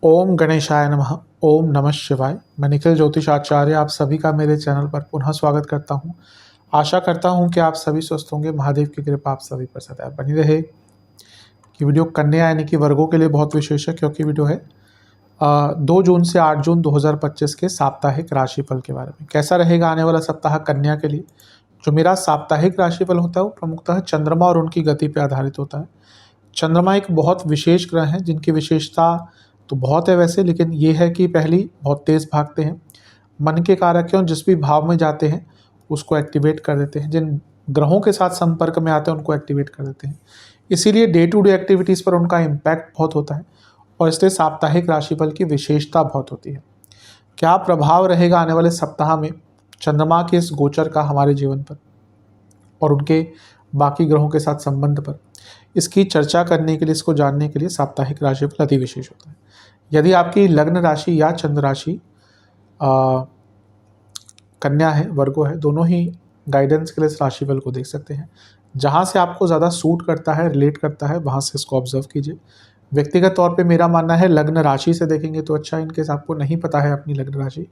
ओम गणेशाय नमः। ओम नमः शिवाय। मैं निखिल ज्योतिष आचार्य आप सभी का मेरे चैनल पर पुनः स्वागत करता हूं। आशा करता हूं कि आप सभी स्वस्थ होंगे। महादेव की कृपा आप सभी पर सदैव बनी रहे। कि वीडियो कन्या यानी कि वर्गों के लिए बहुत विशेष है, क्योंकि वीडियो है 2 जून से 8 जून 2025 के साप्ताहिक राशिफल के बारे में। कैसा रहेगा आने वाला सप्ताह कन्या के लिए। जो मेरा साप्ताहिक राशिफल होता है वो प्रमुखतः चंद्रमा और उनकी गति पर आधारित होता है। चंद्रमा एक बहुत विशेष ग्रह है जिनकी विशेषता तो बहुत है वैसे, लेकिन ये है कि पहली बहुत तेज़ भागते हैं। मन के कारक क्यों जिस भी भाव में जाते हैं उसको एक्टिवेट कर देते हैं। जिन ग्रहों के साथ संपर्क में आते हैं उनको एक्टिवेट कर देते हैं। इसीलिए डे टू डे एक्टिविटीज़ पर उनका इम्पैक्ट बहुत होता है और इसलिए साप्ताहिक राशिफल की विशेषता बहुत होती है। क्या प्रभाव रहेगा आने वाले सप्ताह में चंद्रमा के इस गोचर का हमारे जीवन पर और उनके बाकी ग्रहों के साथ संबंध पर, इसकी चर्चा करने के लिए, इसको जानने के लिए साप्ताहिक राशिफल अति विशेष होता है। यदि आपकी लग्न राशि या चंद्र राशि कन्या है, वर्गो है, दोनों ही गाइडेंस के लिए इस राशिफल को देख सकते हैं। जहाँ से आपको ज़्यादा सूट करता है, रिलेट करता है, वहाँ से इसको ऑब्जर्व कीजिए। व्यक्तिगत तौर पे मेरा मानना है लग्न राशि से देखेंगे तो अच्छा। इनकेस आपको नहीं पता है अपनी लग्न राशि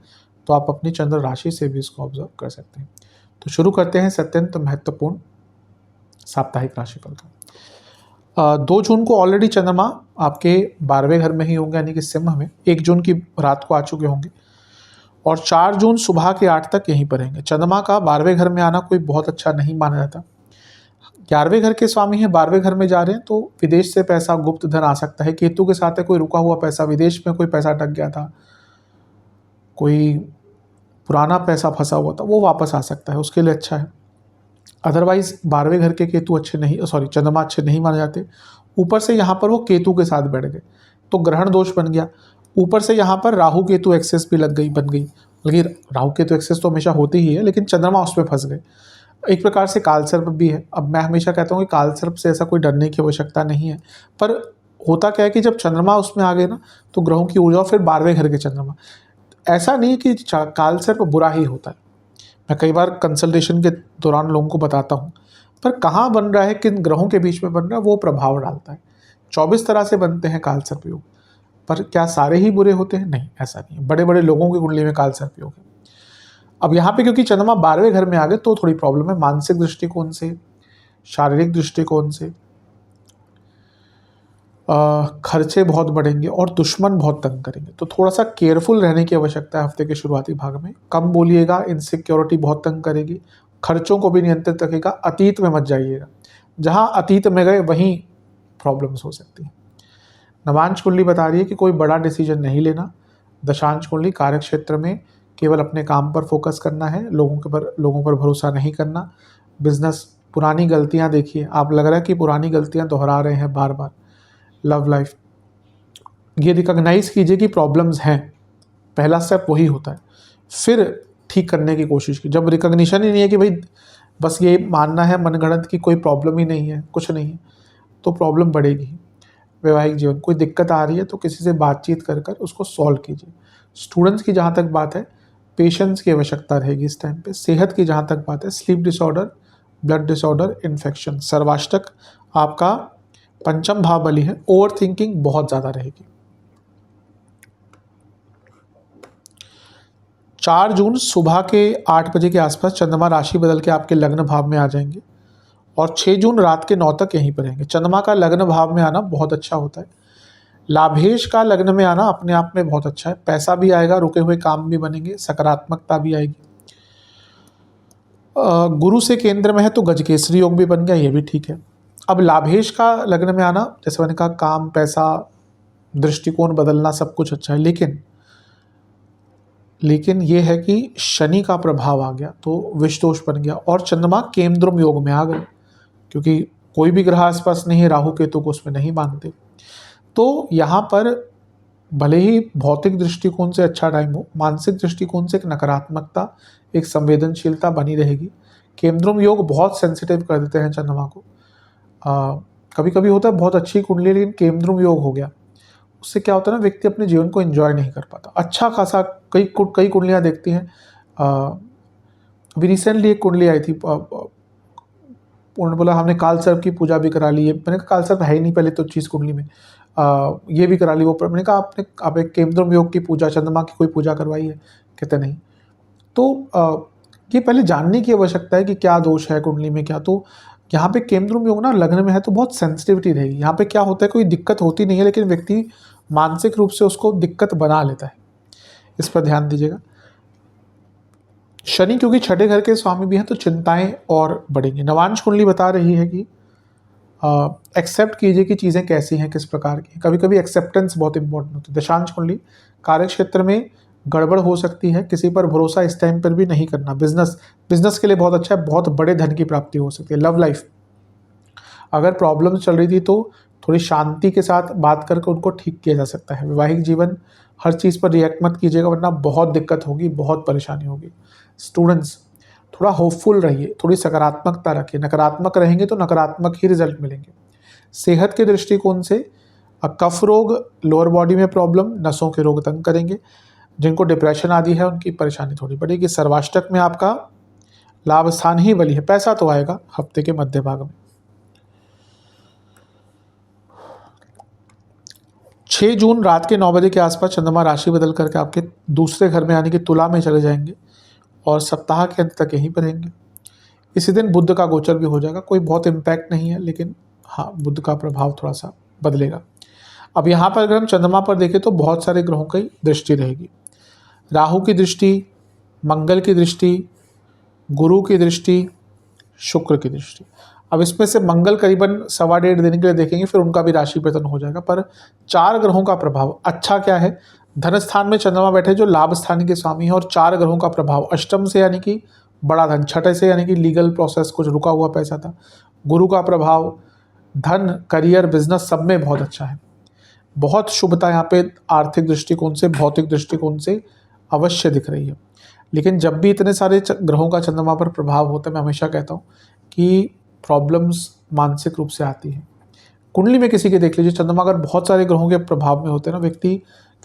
तो आप अपनी चंद्र राशि से भी इसको ऑब्जर्व कर सकते हैं। तो शुरू करते हैं अत्यंत महत्वपूर्ण साप्ताहिक राशिफल का। 2 जून को ऑलरेडी चंद्रमा आपके 12वें घर में ही होंगे, यानी कि सिंह में। 1 जून की रात को आ चुके होंगे और 4 जून सुबह के 8 तक यहीं पर रहेंगे। चंद्रमा का 12वें घर में आना कोई बहुत अच्छा नहीं माना जाता। 11वें घर के स्वामी हैं, 12वें घर में जा रहे हैं तो विदेश से पैसा, गुप्त धन आ सकता है। केतु के साथ है कोई रुका हुआ पैसा, विदेश में कोई पैसा अटक गया था, कोई पुराना पैसा फंसा हुआ था, वो वापस आ सकता है, उसके लिए अच्छा है। अदरवाइज 12वें घर के केतु अच्छे नहीं, चंद्रमा अच्छे नहीं माने जाते। ऊपर से यहाँ पर वो केतु के साथ बैठ गए तो ग्रहण दोष बन गया। ऊपर से यहाँ पर राहु केतु एक्सेस भी बन गई। बल्कि राहु केतु एक्सेस तो हमेशा होती ही है, लेकिन चंद्रमा उसमें फंस गए। एक प्रकार से कालसर्प भी है। अब मैं हमेशा कहता हूँ कि कालसर्प से ऐसा कोई डरने की आवश्यकता नहीं है, पर होता क्या है कि जब चंद्रमा उसमें आ गए ना तो ग्रहों की ऊर्जा, फिर 12वें घर के चंद्रमा, ऐसा नहीं कि कालसर्प बुरा ही होता है। मैं कई बार कंसल्टेशन के दौरान लोगों को बताता हूँ, पर कहाँ बन रहा है, किन ग्रहों के बीच में बन रहा है, वो प्रभाव डालता है। 24 तरह से बनते हैं कालसर्प योग, पर क्या सारे ही बुरे होते हैं? नहीं, ऐसा नहीं है। बड़े बड़े लोगों की कुंडली में कालसर्प योग है। अब यहाँ पे क्योंकि चंद्रमा 12वें घर में आ गए तो थोड़ी प्रॉब्लम है। मानसिक दृष्टिकोण से, शारीरिक दृष्टिकोण से खर्चे बहुत बढ़ेंगे और दुश्मन बहुत तंग करेंगे, तो थोड़ा सा केयरफुल रहने की आवश्यकता है हफ्ते के शुरुआती भाग में। कम बोलिएगा, इनसिक्योरिटी बहुत तंग करेगी। खर्चों को भी नियंत्रित रखेगा। अतीत में मत जाइएगा, जहाँ अतीत में गए वहीं प्रॉब्लम्स हो सकती हैं। नवांश कुंडली बता रही है कि कोई बड़ा डिसीजन नहीं लेना। दशांश कुंडली कार्य क्षेत्र में केवल अपने काम पर फोकस करना है, लोगों पर भरोसा नहीं करना। बिजनेस, पुरानी गलतियां देखिए, आप लग रहा है कि पुरानी गलतियां दोहरा रहे हैं बार बार। लव लाइफ, ये रिकॉग्नाइज कीजिए कि प्रॉब्लम्स हैं, पहला स्टेप वही होता है। फिर ठीक करने की कोशिश की। जब रिकॉग्निशन ही नहीं है कि भाई बस ये मानना है मनगढ़ंत की कोई प्रॉब्लम ही नहीं है, कुछ नहीं है, तो प्रॉब्लम बढ़ेगी। वैवाहिक जीवन, कोई दिक्कत आ रही है तो किसी से बातचीत कर कर उसको सॉल्व कीजिए। स्टूडेंट्स की जहाँ तक बात है, पेशेंस की आवश्यकता रहेगी इस टाइम पे। सेहत की जहाँ तक बात है, sleep disorder, blood disorder, infection. सर्वाष्टक आपका पंचम भाव बली है, ओवर थिंकिंग बहुत ज़्यादा रहेगी। 4 जून सुबह के 8 बजे के आसपास चंद्रमा राशि बदल के आपके लग्न भाव में आ जाएंगे और 6 जून रात के 9 तक यहीं पर रहेंगे। चंद्रमा का लग्न भाव में आना बहुत अच्छा होता है। लाभेश का लग्न में आना अपने आप में बहुत अच्छा है। पैसा भी आएगा, रुके हुए काम भी बनेंगे, सकारात्मकता भी आएगी। गुरु से केंद्र में है तो गजकेसरी योग भी बन गया, ये भी ठीक है। अब लाभेश का लग्न में आना, जैसे मैंने कहा, काम, पैसा, दृष्टिकोण बदलना, सब कुछ अच्छा है। लेकिन ये है कि शनि का प्रभाव आ गया तो विष दोष बन गया और चंद्रमा केमद्रुम योग में आ गए, क्योंकि कोई भी ग्रह आसपास नहीं है, राहु केतु को उसमें नहीं मानते। तो यहाँ पर भले ही भौतिक दृष्टिकोण से अच्छा टाइम हो, मानसिक दृष्टिकोण से एक नकारात्मकता, एक संवेदनशीलता बनी रहेगी। केमद्रुम योग बहुत सेंसिटिव कर देते हैं चंद्रमा को। कभी कभी होता है बहुत अच्छी कुंडली, लेकिन केमद्रुम योग हो गया, उससे क्या होता है ना, व्यक्ति अपने जीवन को एंजॉय नहीं कर पाता। अच्छा खासा कई कुंडलियाँ देखती हैं। अभी रिसेंटली एक कुंडली आई थी, उन्होंने बोला हमने काल सर्प की पूजा भी करा ली है। मैंने कहा काल सर्प है ही नहीं पहले तो चीज़ कुंडली में, ये भी करा ली वो। मैंने कहा आप एक केंद्रम योग की पूजा, चंद्रमा की कोई पूजा करवाई है? कहते नहीं। तो ये पहले जानने की आवश्यकता है कि क्या दोष है कुंडली में, क्या। तो यहाँ पे केंद्रम योग ना लग्न में है तो बहुत सेंसिटिविटी रहेगी। यहाँ पे क्या होता है, कोई दिक्कत होती नहीं है लेकिन व्यक्ति मानसिक रूप से उसको दिक्कत बना लेता है, इस पर ध्यान दीजिएगा। शनि क्योंकि छठे घर के स्वामी भी हैं तो चिंताएं और बढ़ेंगी। नवांश कुंडली बता रही है कि एक्सेप्ट कीजिए कि चीज़ें कैसी हैं, किस प्रकार की। कभी कभी एक्सेप्टेंस बहुत इंपॉर्टेंट होती है। दशांश कुंडली कार्य क्षेत्र में गड़बड़ हो सकती है, किसी पर भरोसा इस टाइम पर भी नहीं करना। बिजनेस के लिए बहुत अच्छा है, बहुत बड़े धन की प्राप्ति हो सकती है। लव लाइफ अगर प्रॉब्लम चल रही थी तो थोड़ी शांति के साथ बात करके उनको ठीक किया जा सकता है। वैवाहिक जीवन हर चीज़ पर रिएक्ट मत कीजिएगा वरना बहुत दिक्कत होगी, बहुत परेशानी होगी। स्टूडेंट्स थोड़ा होपफुल रहिए, थोड़ी सकारात्मकता रखिए। नकारात्मक रहेंगे तो नकारात्मक ही रिजल्ट मिलेंगे। सेहत के दृष्टिकोण से कफ रोग, लोअर बॉडी में प्रॉब्लम, नसों के रोग तंग करेंगे। जिनको डिप्रेशन आदि है उनकी परेशानी थोड़ी बढ़ेगी। सर्वाष्टक में आपका लाभ स्थान ही बली है, पैसा तो आएगा हफ्ते के मध्य भाग में। 6 जून रात के 9 बजे के आसपास चंद्रमा राशि बदल करके आपके दूसरे घर में यानी कि तुला में चले जाएंगे और सप्ताह के अंत तक यहीं पर रहेंगे। इसी दिन बुध का गोचर भी हो जाएगा। कोई बहुत इम्पैक्ट नहीं है लेकिन हाँ, बुध का प्रभाव थोड़ा सा बदलेगा। अब यहाँ पर अगर हम चंद्रमा पर देखें तो बहुत सारे ग्रहों की दृष्टि रहेगी। राहु की दृष्टि, मंगल की दृष्टि, गुरु की दृष्टि, शुक्र की दृष्टि। अब इसमें से मंगल करीबन 1.25 दिन के लिए देखेंगे, फिर उनका भी राशि पतन हो जाएगा। पर 4 ग्रहों का प्रभाव अच्छा क्या है, धन स्थान में चंद्रमा बैठे जो लाभ स्थान के स्वामी है, और 4 ग्रहों का प्रभाव अष्टम से यानी कि बड़ा धन, छठे से यानी कि लीगल प्रोसेस, कुछ रुका हुआ पैसा था, गुरु का प्रभाव धन, करियर, बिजनेस सब में बहुत अच्छा है। बहुत शुभता यहाँ पे आर्थिक दृष्टिकोण से, भौतिक दृष्टिकोण से अवश्य दिख रही है। लेकिन जब भी इतने सारे ग्रहों का चंद्रमा पर प्रभाव होता है, मैं हमेशा कहता हूँ कि प्रॉब्लम्स मानसिक रूप से आती है। कुंडली में किसी के देख लीजिए, चंद्रमा अगर बहुत सारे ग्रहों के प्रभाव में होते हैं ना, व्यक्ति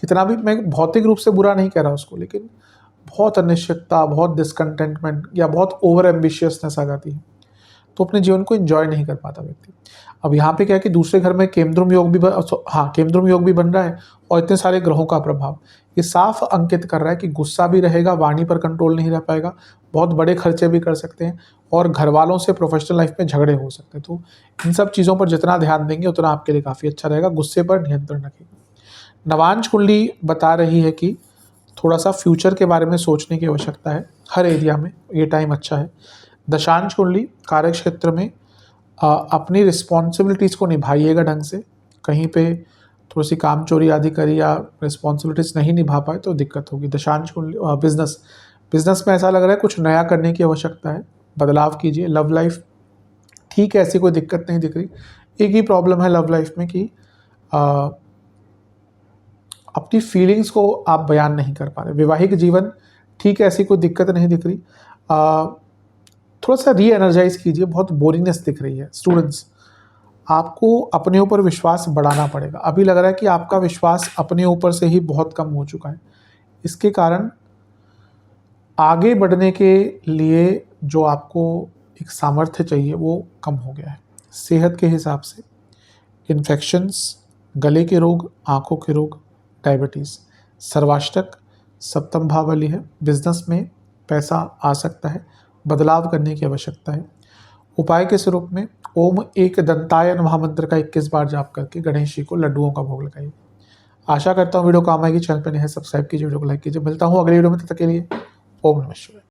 कितना भी, मैं भौतिक रूप से बुरा नहीं कह रहा उसको, लेकिन बहुत अनिश्चितता, बहुत डिसकंटेंटमेंट या बहुत ओवर एम्बिशियसनेस आ जाती है, तो अपने जीवन को एंजॉय नहीं कर पाता व्यक्ति। अब यहाँ पे क्या है कि दूसरे घर में केंद्रम योग भी केंद्रम योग भी बन रहा है और इतने सारे ग्रहों का प्रभाव, ये साफ अंकित कर रहा है कि गुस्सा भी रहेगा, वाणी पर कंट्रोल नहीं रह पाएगा, बहुत बड़े खर्चे भी कर सकते हैं और घर वालों से प्रोफेशनल लाइफ में झगड़े हो सकते हैं। तो इन सब चीज़ों पर जितना ध्यान देंगे उतना आपके लिए काफ़ी अच्छा रहेगा। गुस्से पर नियंत्रण रखेगा। नवांश कुंडली बता रही है कि थोड़ा सा फ्यूचर के बारे में सोचने की आवश्यकता है हर एरिया में, ये टाइम अच्छा है। दशांश कुंडली कार्य क्षेत्र में अपनी रिस्पॉन्सिबिलिटीज़ को निभाइएगा ढंग से। कहीं पे थोड़ी सी काम चोरी आदि करी या रिस्पॉन्सिबिलिटीज़ नहीं निभा पाए तो दिक्कत होगी। दशांश कुंडली बिजनेस में ऐसा लग रहा है कुछ नया करने की आवश्यकता है, बदलाव कीजिए। लव लाइफ ठीक है, ऐसी कोई दिक्कत नहीं दिख रही। एक ही प्रॉब्लम है लव लाइफ में कि अपनी फीलिंग्स को आप बयान नहीं कर पा रहे। वैवाहिक जीवन ठीक है, ऐसी कोई दिक्कत नहीं दिख रही। थोड़ा सा री एनर्जाइज कीजिए, बहुत बोरिंगनेस दिख रही है। स्टूडेंट्स, आपको अपने ऊपर विश्वास बढ़ाना पड़ेगा। अभी लग रहा है कि आपका विश्वास अपने ऊपर से ही बहुत कम हो चुका है। इसके कारण आगे बढ़ने के लिए जो आपको एक सामर्थ्य चाहिए वो कम हो गया है। सेहत के हिसाब से इन्फेक्शंस, गले के रोग, आँखों के रोग, डायबिटीज़, सर्वाष्टक सप्तम भाव वाली है। बिजनेस में पैसा आ सकता है, बदलाव करने की आवश्यकता है। उपाय के स्वरूप में ओम एक दंताय नमः मंत्र का 21 बार जाप करके गणेश जी को लड्डुओं का भोग लगाइए। आशा करता हूँ वीडियो काम आएगी। चैनल पर नहीं है सब्सक्राइब कीजिए, वीडियो को लाइक कीजिए। मिलता हूँ अगले वीडियो में, तब तक के लिए ओम नमः शिवाय।